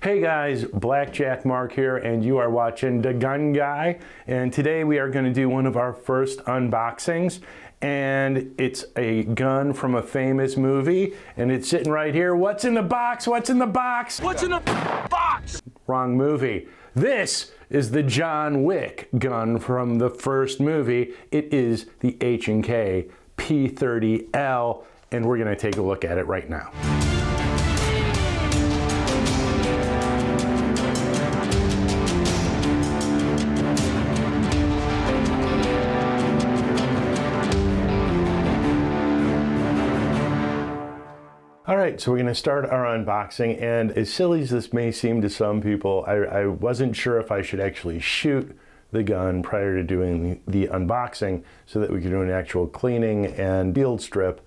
Hey guys, Blackjack Mark here, and you are watching The Gun Guy. And today we are going to do one of our first unboxings, and it's a gun from a famous movie, and it's sitting right here. What's in the box? What's in the box? What's in the box? Wrong movie. This is the John Wick gun from the first movie. It is the HK P30L, and we're going to take a look at it right now. All right, so we're going to start our unboxing, and as silly as this may seem to some people, I wasn't sure if I should actually shoot the gun prior to doing the unboxing so that we could do an actual cleaning and field strip,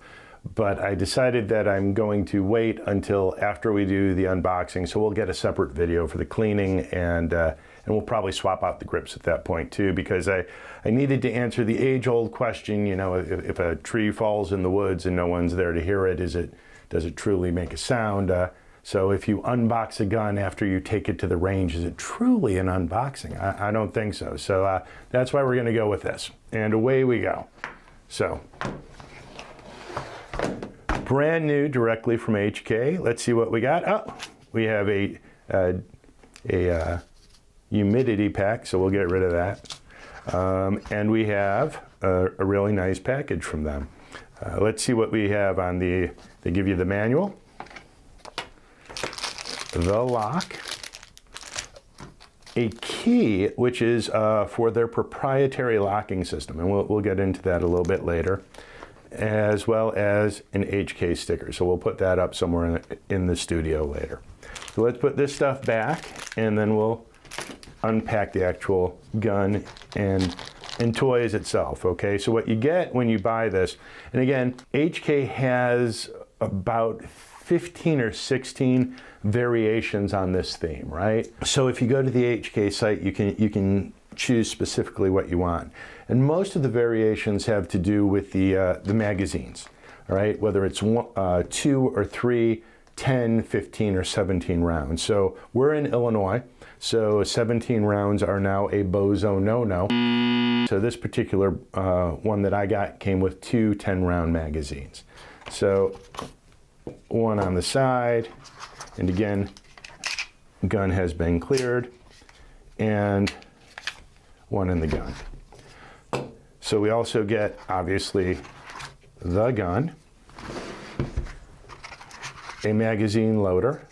but I decided that I'm going to wait until after we do the unboxing, so we'll get a separate video for the cleaning, and we'll probably swap out the grips at that point too, because I needed to answer the age-old question, you know, if a tree falls in the woods and no one's there to hear it, does it truly make a sound? So if you unbox a gun after you take it to the range, is it truly an unboxing? I don't think so. So that's why we're going to go with this. And away we go. So, brand new, directly from HK. Let's see what we got. Oh, we have a humidity pack, so we'll get rid of that. And we have a really nice package from them. Let's see what we have on they give you the manual, the lock, a key, which is for their proprietary locking system, and we'll get into that a little bit later, as well as an HK sticker. So we'll put that up somewhere in the studio later. So let's put this stuff back, and then we'll unpack the actual gun and toys itself. Okay, so what you get when you buy this, and again, HK has about 15 or 16 variations on this theme, right? So if you go to the HK site, you can choose specifically what you want, and most of the variations have to do with the magazines. All right, whether it's 2 or 3, 10, 15, or 17 rounds. So we're in Illinois, so 17 rounds are now a bozo no-no. So this particular one that I got came with 2 10-round magazines. So one on the side, and again, gun has been cleared, and one in the gun. So we also get, obviously, the gun, a magazine loader,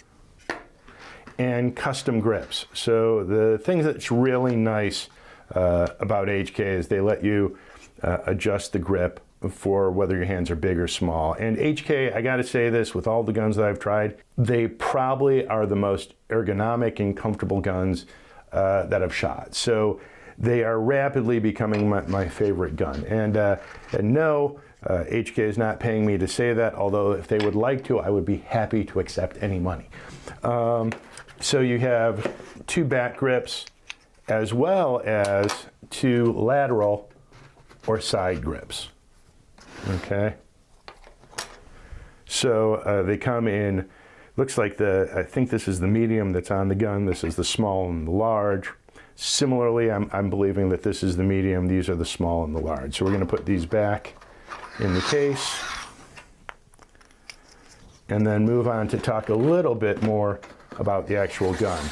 and custom grips. So the thing that's really nice about HK is they let you adjust the grip for whether your hands are big or small. And HK, I gotta say this, with all the guns that I've tried, they probably are the most ergonomic and comfortable guns that I've shot. So they are rapidly becoming my favorite gun. And no, HK is not paying me to say that, although if they would like to, I would be happy to accept any money. So you have 2 back grips, as well as 2 lateral or side grips. Okay. So they come in, looks like I think this is the medium that's on the gun. This is the small and the large. Similarly, I'm believing that this is the medium. These are the small and the large. So we're going to put these back in the case, and then move on to talk a little bit more about the actual gun.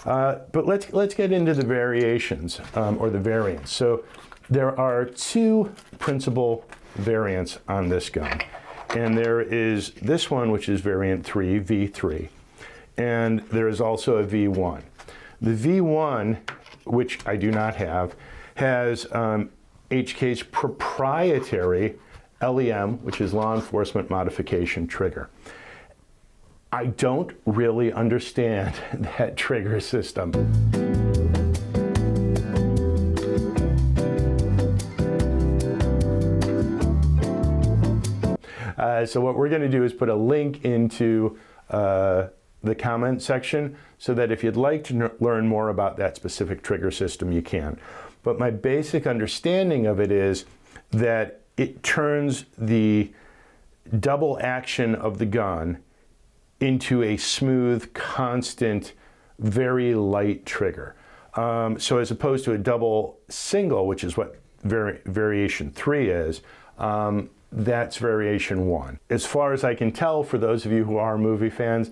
But let's get into the variations, or the variants. So there are 2 principal variants on this gun. And there is this one, which is variant 3, V3. And there is also a V1. The V1, which I do not have, has HK's proprietary LEM, which is law enforcement modification trigger. I don't really understand that trigger system. So what we're going to do is put a link into the comment section so that if you'd like to learn more about that specific trigger system, you can. But my basic understanding of it is that it turns the double action of the gun into a smooth, constant very light trigger. So as opposed to a double single, which is what variation 3 is, that's variation 1. As far as I can tell, for those of you who are movie fans,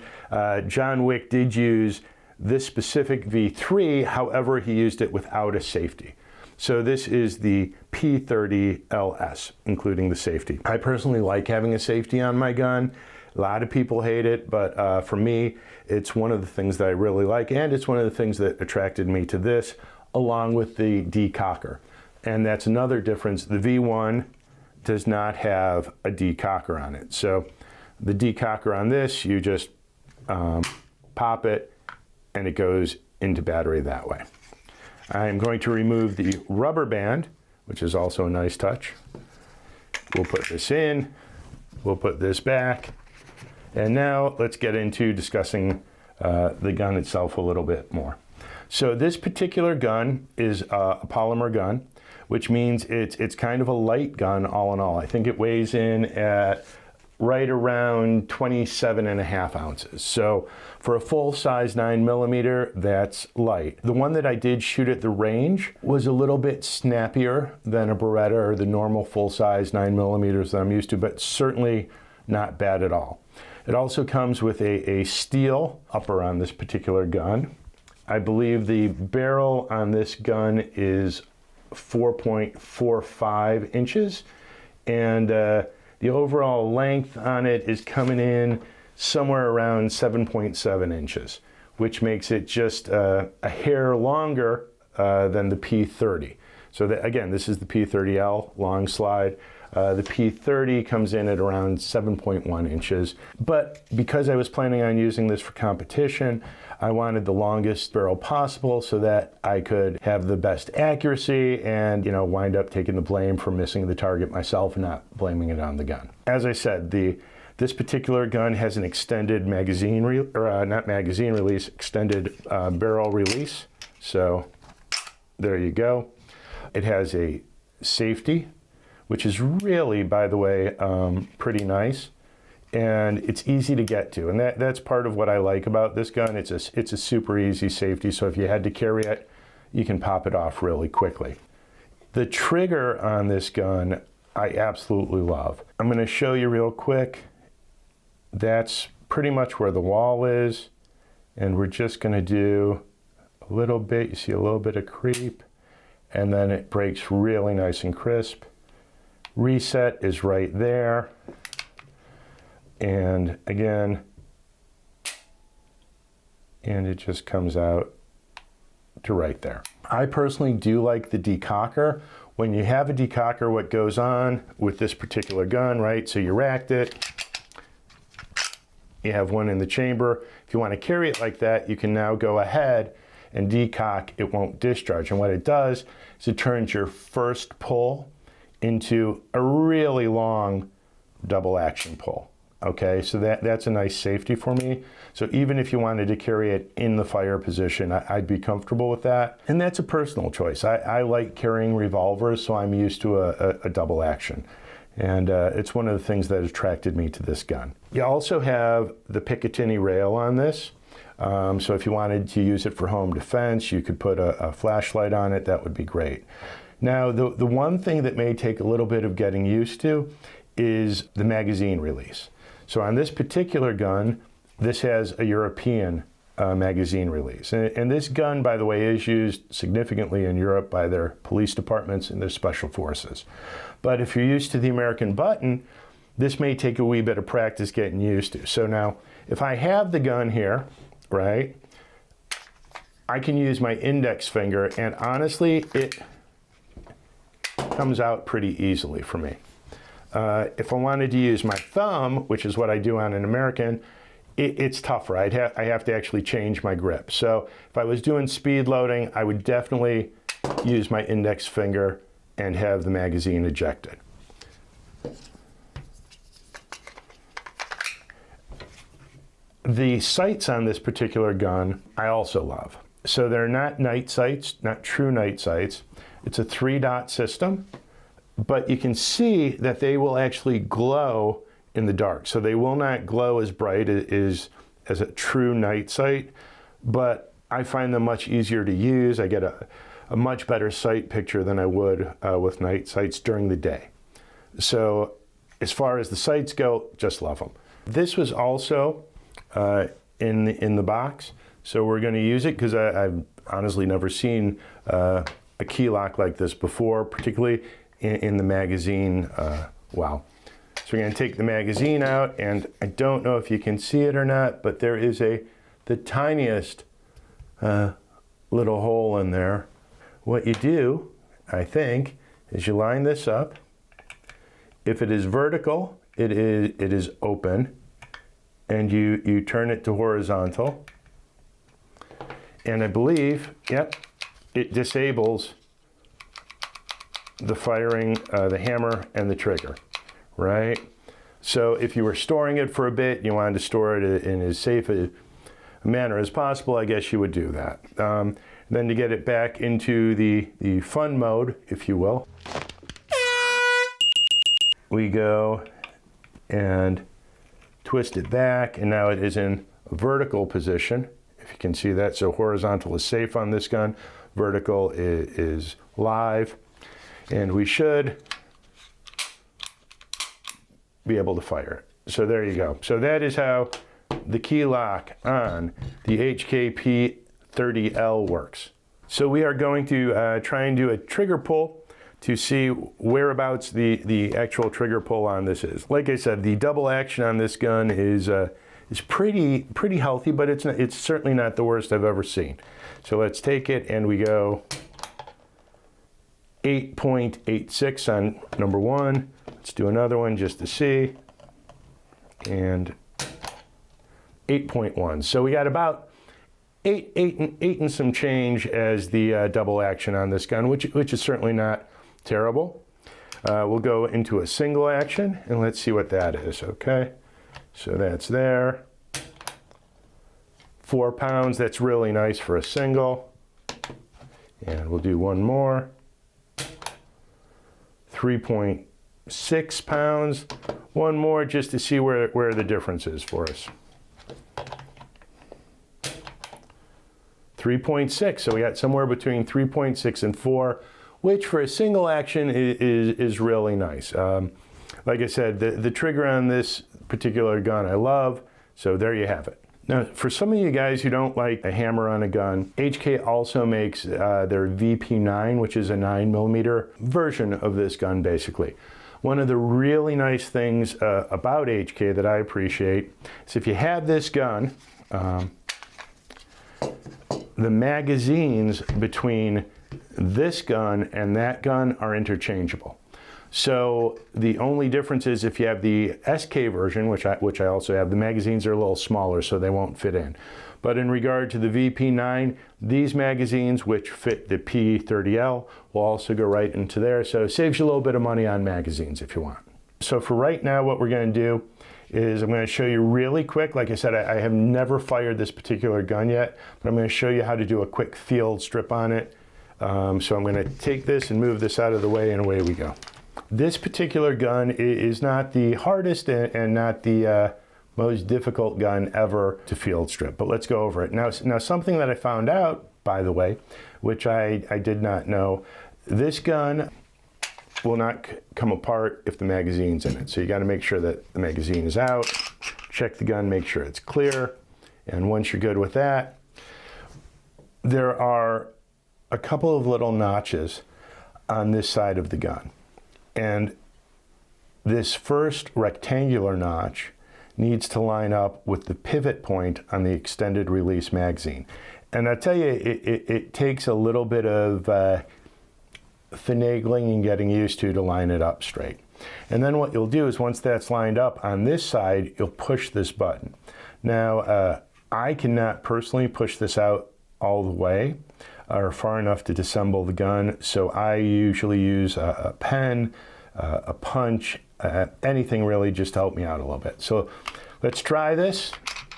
John Wick did use this specific V3, however, he used it without a safety. So this is the P30LS, including the safety. I personally like having a safety on my gun. A lot of people hate it, but for me, it's one of the things that I really like, and it's one of the things that attracted me to this, along with the decocker. And that's another difference. The V1 does not have a decocker on it. So the decocker on this, you just pop it, and it goes into battery that way. I'm going to remove the rubber band, which is also a nice touch. We'll put this in, we'll put this back, and now let's get into discussing the gun itself a little bit more. So this particular gun is a polymer gun, which means it's kind of a light gun all in all. I think it weighs in at right around 27.5 ounces. So for a full-size 9mm, that's light. The one that I did shoot at the range was a little bit snappier than a Beretta or the normal full-size 9mm that I'm used to, but certainly not bad at all. It also comes with a steel upper on this particular gun. I believe the barrel on this gun is 4.45 inches, and the overall length on it is coming in somewhere around 7.7 inches, which makes it just a hair longer than the P30. So that, again, this is the P30L long slide. The P30 comes in at around 7.1 inches. But because I was planning on using this for competition, I wanted the longest barrel possible so that I could have the best accuracy and, wind up taking the blame for missing the target myself and not blaming it on the gun. As I said, this particular gun has an extended extended barrel release. So there you go. It has a safety, which is really, by the way, pretty nice. And it's easy to get to. And that's part of what I like about this gun. It's a super easy safety, so if you had to carry it, you can pop it off really quickly. The trigger on this gun, I absolutely love. I'm going to show you real quick. That's pretty much where the wall is. And we're just going to do a little bit. You see a little bit of creep. And then it breaks really nice and crisp. Reset is right there. And again, and it just comes out to right there. I personally do like the decocker. When you have a decocker, what goes on with this particular gun, right? So you racked it, you have one in the chamber. If you want to carry it like that, you can now go ahead and decock, it won't discharge. And what it does is it turns your first pull into a really long double action pull. Okay, so that's a nice safety for me. So even if you wanted to carry it in the fire position, I'd be comfortable with that. And that's a personal choice. I like carrying revolvers, so I'm used to a double action. And it's one of the things that attracted me to this gun. You also have the Picatinny rail on this. So if you wanted to use it for home defense, you could put a flashlight on it. That would be great. Now, the one thing that may take a little bit of getting used to is the magazine release. So on this particular gun, this has a European magazine release. And this gun, by the way, is used significantly in Europe by their police departments and their special forces. But if you're used to the American button, this may take a wee bit of practice getting used to. So now, if I have the gun here, right, I can use my index finger, and honestly, it comes out pretty easily for me. If I wanted to use my thumb, which is what I do on an American, it's tougher. I have to actually change my grip. So if I was doing speed loading, I would definitely use my index finger and have the magazine ejected. The sights on this particular gun, I also love. So they're not night sights, not true night sights. It's a 3-dot system, but you can see that they will actually glow in the dark. So they will not glow as bright as a true night sight, but I find them much easier to use. I get a much better sight picture than I would with night sights during the day. So as far as the sights go, just love them. This was also in the box, so we're going to use it because I've honestly never seen a key lock like this before, particularly in the magazine. Wow. So we're going to take the magazine out, and I don't know if you can see it or not, but there is the tiniest little hole in there. What you do, I think, is you line this up. If it is vertical, it is open, and you turn it to horizontal. And I believe, yep, it disables the firing, the hammer and the trigger, right? So if you were storing it for a bit, you wanted to store it in as safe a manner as possible, I guess you would do that. Then to get it back into the fun mode, if you will, we go and twist it back, and now it is in a vertical position, if you can see that. So horizontal is safe on this gun, vertical is live, and we should be able to fire it. So there you go. So that is how the key lock on the HK P30L works. So we are going to try and do a trigger pull to see whereabouts the actual trigger pull on this is. Like I said, the double action on this gun is pretty healthy, but it's certainly not the worst I've ever seen. So let's take it, and we go 8.86 on number one. Let's do another one just to see, and 8.1. So we got about eight and some change as the double action on this gun, which is certainly not terrible. We'll go into a single action, and let's see what that is. Okay, so that's there. 4 pounds. That's really nice for a single. And we'll do one more. 3.6 pounds. One more just to see where the difference is for us. 3.6. So we got somewhere between 3.6 and 4, which for a single action is really nice. Like I said, the trigger on this particular gun I love, so there you have it. Now, for some of you guys who don't like a hammer on a gun, HK also makes their VP9, which is a 9mm version of this gun, basically. One of the really nice things about HK that I appreciate is if you have this gun, the magazines between this gun and that gun are interchangeable. So the only difference is if you have the SK version, which I also have, the magazines are a little smaller, so they won't fit in. But in regard to the VP9, these magazines, which fit the P30L, will also go right into there. So it saves you a little bit of money on magazines if you want. So for right now, what we're going to do is I'm going to show you really quick. Like I said, I have never fired this particular gun yet, but I'm going to show you how to do a quick field strip on it. So I'm going to take this and move this out of the way, and away we go. This particular gun is not the hardest and not the most difficult gun ever to field strip, but let's go over it. Now something that I found out, by the way, which I did not know, this gun will not come apart if the magazine's in it. So you got to make sure that the magazine is out, check the gun, make sure it's clear, and once you're good with that, there are a couple of little notches on this side of the gun. And this first rectangular notch needs to line up with the pivot point on the extended release magazine. And I tell you, it takes a little bit of finagling and getting used to line it up straight. And then what you'll do is once that's lined up on this side, you'll push this button. Now, I cannot personally push this out all the way or far enough to disassemble the gun, so I usually use a pen, a punch, anything really just to help me out a little bit. So let's try this,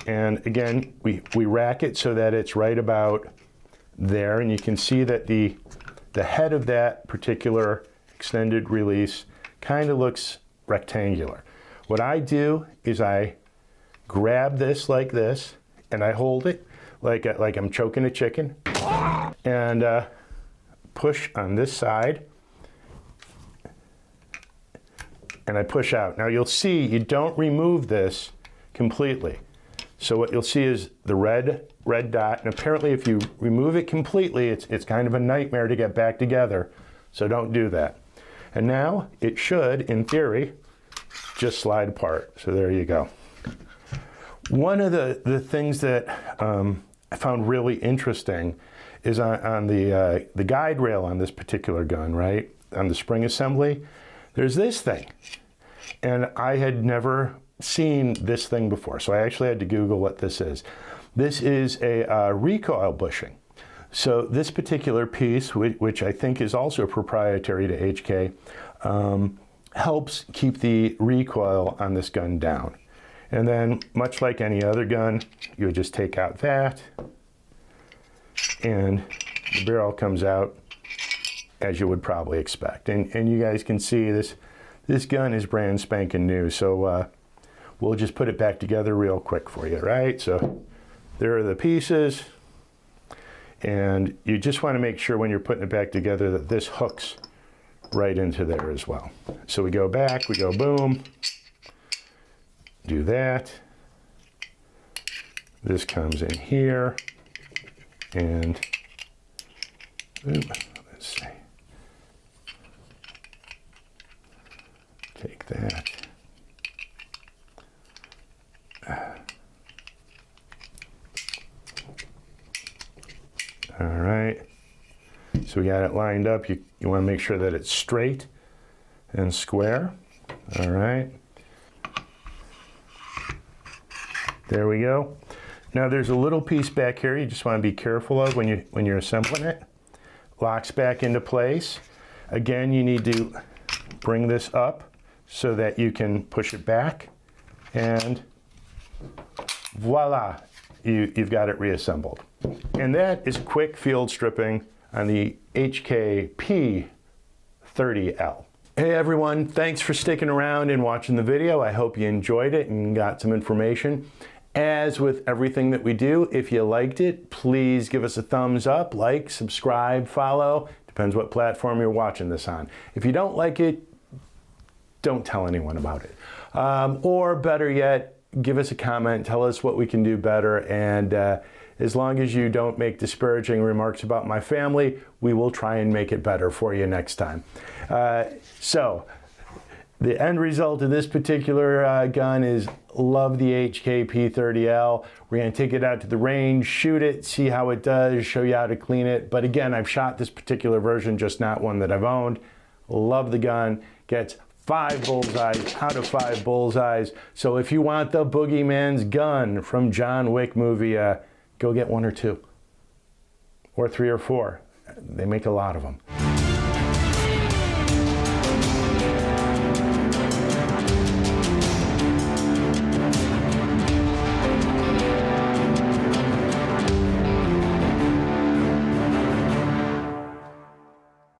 and again, we rack it so that it's right about there, and you can see that the head of that particular extended release kind of looks rectangular. What I do is I grab this like this, and I hold it like I'm choking a chicken, and push on this side, and I push out. Now you'll see you don't remove this completely. So what you'll see is the red dot, and apparently if you remove it completely, it's kind of a nightmare to get back together, so don't do that. And now it should, in theory, just slide apart. So there you go. One of the things that I found really interesting is on the guide rail on this particular gun, right? On the spring assembly, there's this thing. And I had never seen this thing before, so I actually had to Google what this is. This is a recoil bushing. So this particular piece, which I think is also proprietary to HK, helps keep the recoil on this gun down. And then, much like any other gun, you would just take out that, and the barrel comes out as you would probably expect. And you guys can see this gun is brand spanking new, so we'll just put it back together real quick for you, right? So there are the pieces, and you just want to make sure when you're putting it back together that this hooks right into there as well. So we go back, we go boom, do that. This comes in here, and let's see. Take that. All right. So we got it lined up. You want to make sure that it's straight and square. All right. There we go. Now there's a little piece back here you just want to be careful of when you're assembling it. Locks back into place. Again, you need to bring this up so that you can push it back, and voila, you've got it reassembled. And that is quick field stripping on the HK P30L. Hey everyone, thanks for sticking around and watching the video. I hope you enjoyed it and got some information. As with everything that we do, if you liked it, please give us a thumbs up, like, subscribe, follow. Depends what platform you're watching this on. If you don't like it, don't tell anyone about it. Or better yet, give us a comment, tell us what we can do better, and as long as you don't make disparaging remarks about my family, we will try and make it better for you next time. So, the end result of this particular gun is love the HK P30L. We're going to take it out to the range, shoot it, see how it does, show you how to clean it. But again, I've shot this particular version, just not one that I've owned. Love the gun. Gets 5 bullseyes out of 5 bullseyes. So if you want the Boogeyman's gun from John Wick Movie, go get 1 or 2. Or 3 or 4. They make a lot of them.